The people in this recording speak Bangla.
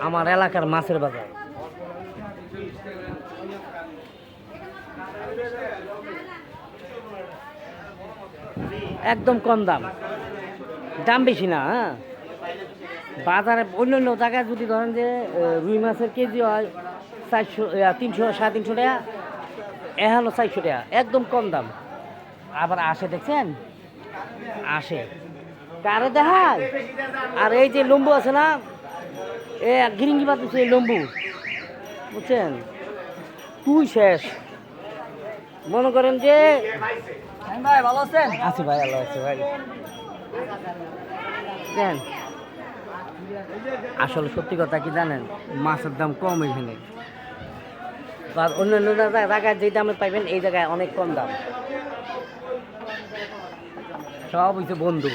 আমার এলাকার মাছের বাজার। একদম কম দাম, দাম বেশি না। হ্যাঁ, বাজারে অন্য অন্য জায়গায় যদি ধরেন যে রুই মাছের কেজি হয় 400, 300, 350 টাকা, এ হলো 400 টাকা, একদম কম দাম। আবার আসে, দেখছেন আসে কারে দেখায়। আর এই যে লম্বু আছে না, এ গিরিঙ্গি পাচ্ছে লম্বু, বুঝছেন, তুই শেষ। মনে করেন যে ভাই ভালো আছেন? আছি ভাই, আল্লাহ আছে ভাই। দেন, আসলে সত্যি কথা কি জানেন, মাছের দাম কম এখানে। আর অন্যান্য জায়গায় যে দামে পাইবেন এই জায়গায় অনেক কম দাম। সব হচ্ছে বন্ধু।